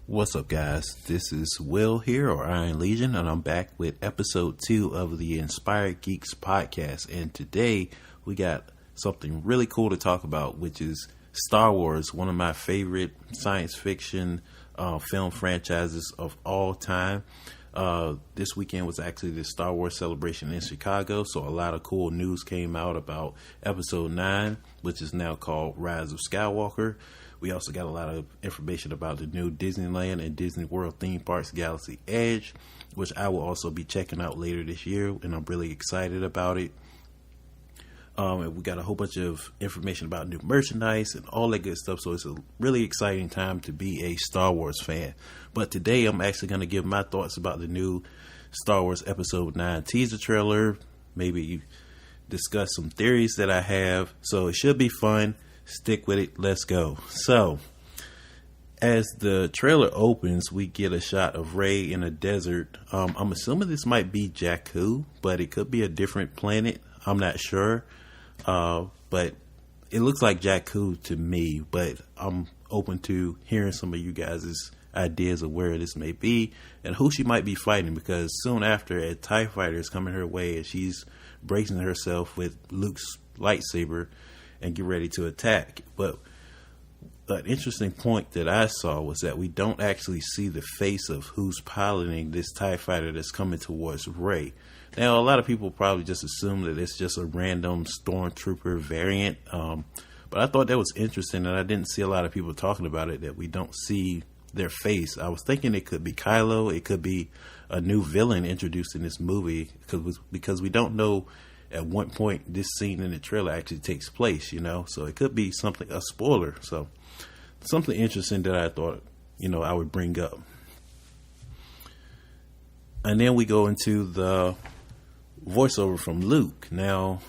What's up, guys? This is Will here, or Iron Legion, and I'm back with episode 2 of the Inspired Geeks Podcast. And today we got something really cool to talk about, which is Star Wars, one of my favorite science fiction film franchises of all time. This weekend was actually the Star Wars celebration in Chicago, so a lot of cool news came out about episode 9, which is now called Rise of Skywalker. We also got a lot of information about the new Disneyland and Disney World theme parks, Galaxy Edge, which I will also be checking out later this year, and I'm really excited about it. And we got a whole bunch of information about new merchandise and all that good stuff, so it's a really exciting time to be a Star Wars fan. But today I'm actually going to give my thoughts about the new Star Wars Episode 9 teaser trailer, maybe discuss some theories that I have, so it should be fun. Stick with it. Let's go. So, as the trailer opens, we get a shot of Rey in a desert. I'm assuming this might be Jakku, but it could be a different planet. I'm not sure. But it looks like Jakku to me, but I'm open to hearing some of you guys' ideas of where this may be and who she might be fighting, because soon after a TIE fighter is coming her way and she's bracing herself with Luke's lightsaber and get ready to attack. But an interesting point that I saw was that we don't actually see the face of who's piloting this TIE fighter that's coming towards Rey. Now, a lot of people probably just assume that it's just a random stormtrooper variant, but I thought that was interesting, and I didn't see a lot of people talking about it, that we don't see their face. I was thinking it could be Kylo, it could be a new villain introduced in this movie, because we don't know at what point this scene in the trailer actually takes place, so it could be something, a spoiler. So something interesting that I thought, I would bring up. And then we go into the voiceover from Luke. Now,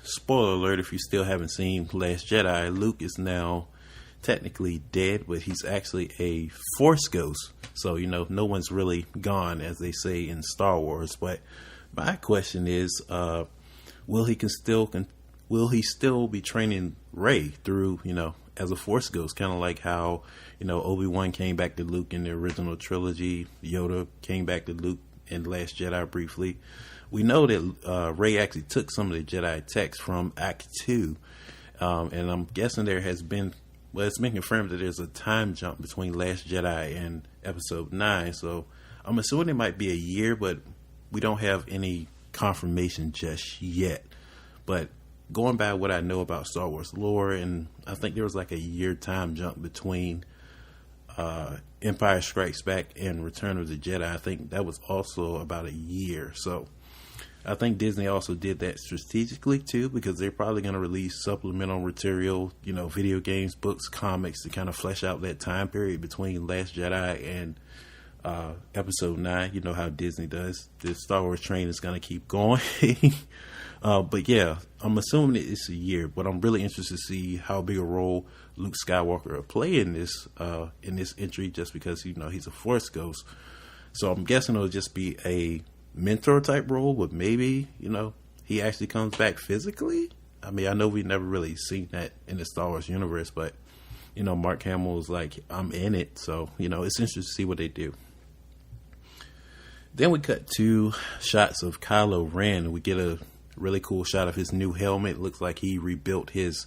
spoiler alert, if you still haven't seen Last Jedi, Luke is now technically dead, but he's actually a Force ghost. So, no one's really gone, as they say in Star Wars. But my question is, will he still be training Rey through, as a Force ghost, kind of like how, Obi-Wan came back to Luke in the original trilogy, Yoda came back to Luke in Last Jedi briefly. We know that Rey actually took some of the Jedi texts from Act 2, and I'm guessing it's been confirmed that there's a time jump between Last Jedi and Episode 9, so I'm assuming it might be a year, but we don't have any confirmation just yet. But going by what I know about Star Wars lore, and I think there was like a year time jump between Empire Strikes Back and Return of the Jedi. I think that was also about a year. So I think Disney also did that strategically too, because they're probably going to release supplemental material, video games, books, comics, to kind of flesh out that time period between Last Jedi and Episode 9. You know how Disney does. The Star Wars train is going to keep going. But yeah, I'm assuming it's a year, but I'm really interested to see how big a role Luke Skywalker will play in this entry, just because, he's a Force ghost. So I'm guessing it'll just be a mentor type role, but maybe, he actually comes back physically. I mean, I know we've never really seen that in the Star Wars universe, but, Mark Hamill's like, I'm in it. So, it's interesting to see what they do. Then we cut to shots of Kylo Ren, and we get a really cool shot of his new helmet. It looks like he rebuilt his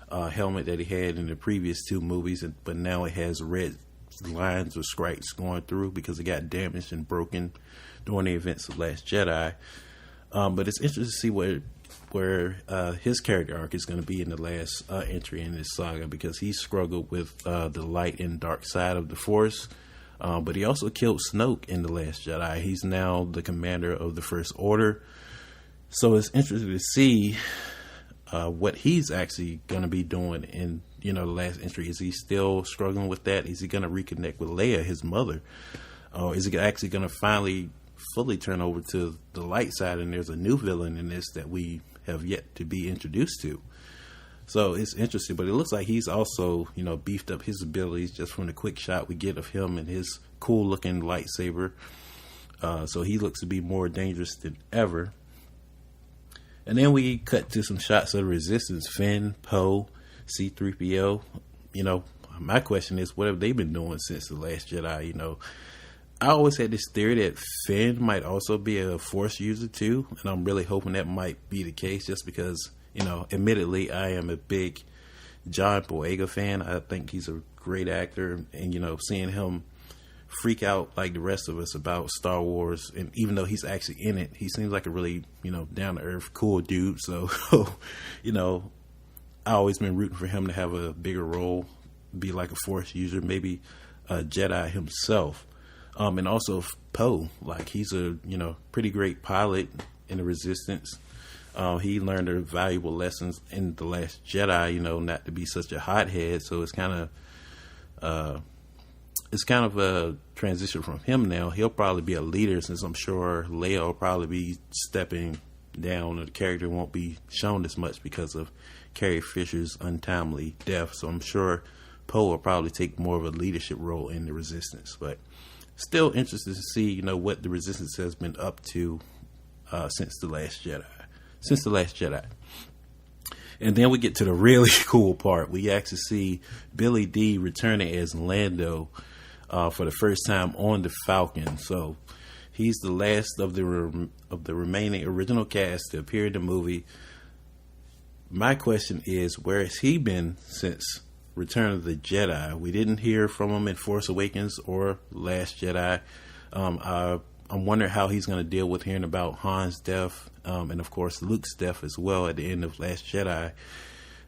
helmet that he had in the previous 2 movies, but now it has red lines or stripes going through because it got damaged and broken during the events of Last Jedi. But it's interesting to see where his character arc is going to be in the last entry in this saga, because he struggled with the light and dark side of the Force. But he also killed Snoke in The Last Jedi. He's now the commander of the First Order. So it's interesting to see what he's actually going to be doing in, the last entry. Is he still struggling with that? Is he going to reconnect with Leia, his mother? Or is he actually going to finally fully turn over to the light side, and there's a new villain in this that we have yet to be introduced to? So it's interesting, but it looks like he's also, beefed up his abilities just from the quick shot we get of him and his cool looking lightsaber. So he looks to be more dangerous than ever. And then we cut to some shots of the Resistance, Finn, Poe, C-3PO. my question is, what have they been doing since The Last Jedi? You know, I always had this theory that Finn might also be a Force user too, and I'm really hoping that might be the case, just because, you know, admittedly, I am a big John Boyega fan. I think he's a great actor, and, you know, seeing him freak out like the rest of us about Star Wars, and even though he's actually in it, he seems like a really, you know, down to earth, cool dude. So, you know, I always been rooting for him to have a bigger role, be like a Force user, maybe a Jedi himself. And also Poe, like, he's a, you know, pretty great pilot in the Resistance. He learned the valuable lessons in The Last Jedi, you know, not to be such a hothead. So it's kind of a transition from him now. He'll probably be a leader, since I'm sure Leia will probably be stepping down, or the character won't be shown as much because of Carrie Fisher's untimely death. So I'm sure Poe will probably take more of a leadership role in the Resistance. But still interested to see, you know, what the Resistance has been up to since The Last Jedi. And then we get to the really cool part. We actually see Billy Dee returning as Lando for the first time on the Falcon. So he's the last of the remaining original cast to appear in the movie. My question is, where has he been since Return of the Jedi? We didn't hear from him in Force Awakens or Last Jedi. I'm wondering how he's going to deal with hearing about Han's death, and of course Luke's death as well at the end of Last Jedi,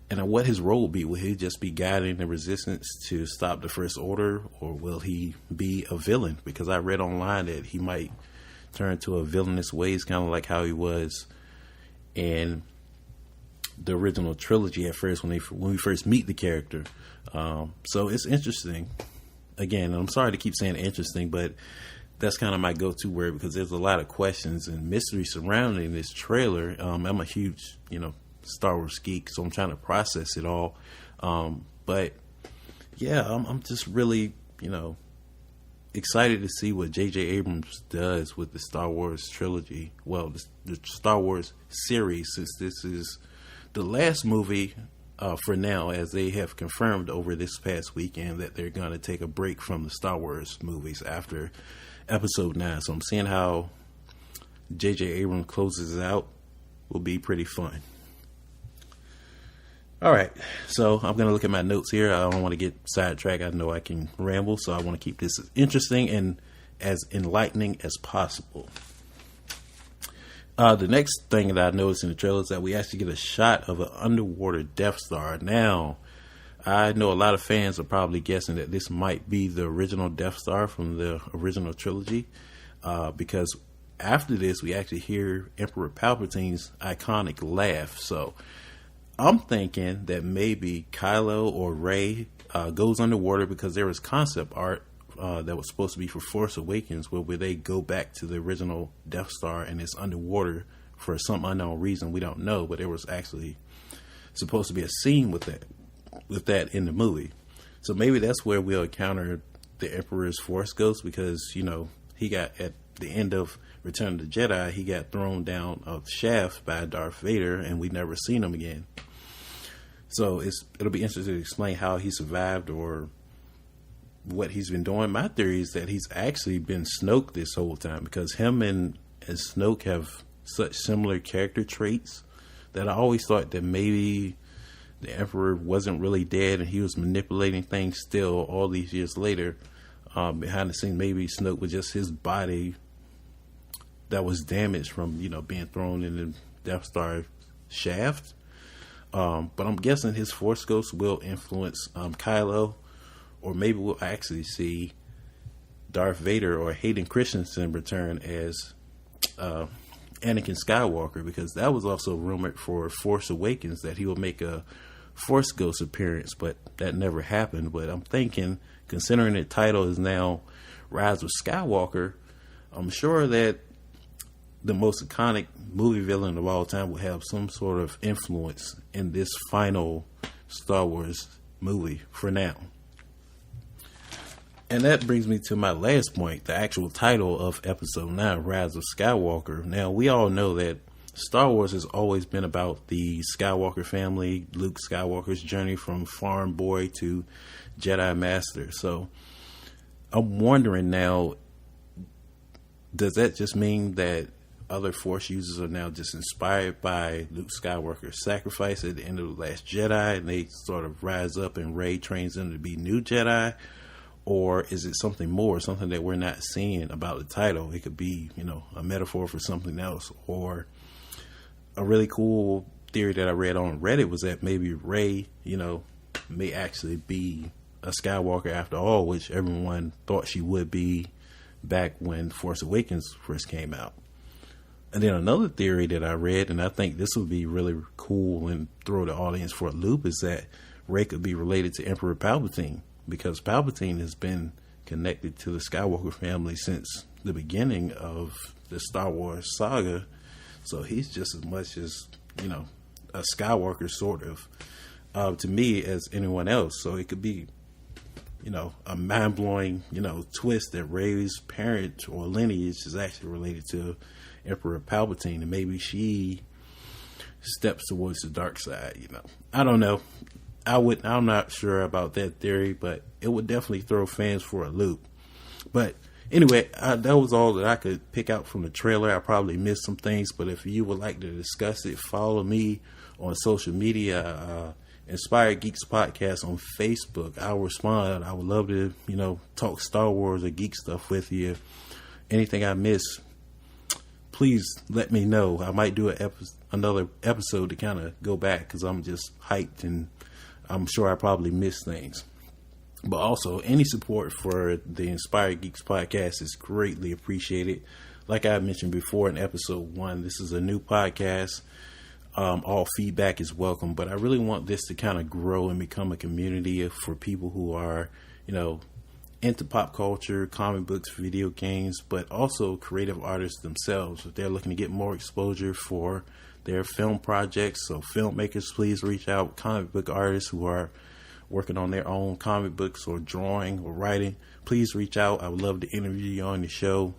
and what his role will be. Will he just be guiding the Resistance to stop the First Order, or will he be a villain? Because I read online that he might turn to a villainous ways, kind of like how he was in the original trilogy at first, when we first meet the character. So it's interesting. Again, I'm sorry to keep saying interesting, but that's kind of my go-to word, because there's a lot of questions and mystery surrounding this trailer. I'm a huge, you know, Star Wars geek, so I'm trying to process it all. But yeah, I'm just really, you know, excited to see what J.J. Abrams does with the Star Wars trilogy. Well, the Star Wars series, since this is the last movie for now, as they have confirmed over this past weekend that they're going to take a break from the Star Wars movies after Episode 9. So I'm seeing how J.J. Abrams closes it out. Will be pretty fun. All right, so I'm going to look at my notes here. I don't want to get sidetracked. I know I can ramble, so I want to keep this as interesting and as enlightening as possible. The next thing that I noticed in the trailer is that we actually get a shot of an underwater Death Star. Now, I know a lot of fans are probably guessing that this might be the original Death Star from the original trilogy, because after this, we actually hear Emperor Palpatine's iconic laugh. So I'm thinking that maybe Kylo or Rey goes underwater, because there was concept art that was supposed to be for Force Awakens, where they go back to the original Death Star and it's underwater for some unknown reason. We don't know, but there was actually supposed to be a scene with that in the movie. So maybe that's where we'll encounter the Emperor's Force Ghost, because, you know, he got, at the end of Return of the Jedi, he got thrown down a shaft by Darth Vader, and we've never seen him again. So it'll be interesting to explain how he survived or what he's been doing. My theory is that he's actually been Snoke this whole time, because him and Snoke have such similar character traits that I always thought that maybe the Emperor wasn't really dead and he was manipulating things still all these years later. Behind the scenes, maybe Snoke was just his body that was damaged from, you know, being thrown in the Death Star shaft. But I'm guessing his Force Ghost will influence Kylo, or maybe we'll actually see Darth Vader or Hayden Christensen return as Anakin Skywalker, because that was also rumored for Force Awakens that he will make a Force Ghost appearance, but that never happened. But I'm thinking, considering the title is now Rise of Skywalker, I'm sure that the most iconic movie villain of all time will have some sort of influence in this final Star Wars movie for now. And that brings me to my last point, the actual title of Episode 9, Rise of Skywalker. Now, we all know that Star Wars has always been about the Skywalker family, Luke Skywalker's journey from farm boy to Jedi Master. So I'm wondering now, does that just mean that other Force users are now just inspired by Luke Skywalker's sacrifice at the end of The Last Jedi, and they sort of rise up and Rey trains them to be new Jedi? Or is it something more, something that we're not seeing about the title? It could be, a metaphor for something else. Or a really cool theory that I read on Reddit was that maybe Rey, may actually be a Skywalker after all, which everyone thought she would be back when Force Awakens first came out. And then another theory that I read, and I think this would be really cool and throw the audience for a loop, is that Rey could be related to Emperor Palpatine, because Palpatine has been connected to the Skywalker family since the beginning of the Star Wars saga. So he's just as much as, a Skywalker sort of, to me, as anyone else. So it could be, a mind-blowing, twist that Rey's parent or lineage is actually related to Emperor Palpatine, and maybe she steps towards the dark side. I don't know. I'm not sure about that theory, but it would definitely throw fans for a loop. But anyway, that was all that I could pick out from the trailer. I probably missed some things, but if you would like to discuss it, follow me on social media, Inspired Geeks Podcast on Facebook. I'll respond. I would love to, talk Star Wars or geek stuff with you. Anything I miss, please let me know. I might do another episode to kind of go back, because I'm just hyped and I'm sure I probably missed things. But also, any support for the Inspired Geeks Podcast is greatly appreciated. Like I mentioned before in episode 1, this is a new podcast. All feedback is welcome, but I really want this to kind of grow and become a community for people who are, into pop culture, comic books, video games, but also creative artists themselves. If they're looking to get more exposure for their film projects, so filmmakers, please reach out. Comic book artists who are working on their own comic books or drawing or writing, please reach out. I would love to interview you on the show,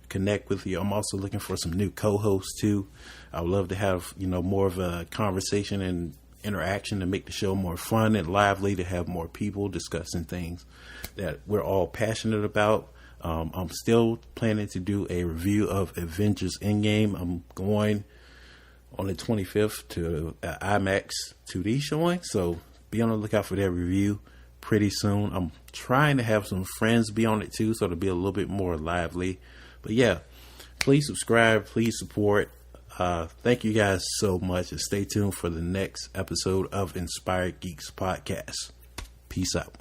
connect with you. I'm also looking for some new co-hosts too. I would love to have, more of a conversation and interaction to make the show more fun and lively, to have more people discussing things that we're all passionate about. I'm still planning to do a review of Avengers Endgame. I'm going on the 25th to IMAX 2D showing, so be on the lookout for that review pretty soon. I'm trying to have some friends be on it too, so it'll be a little bit more lively. But yeah, please subscribe, please support. Thank you guys so much, and stay tuned for the next episode of Inspired Geeks Podcast. Peace out.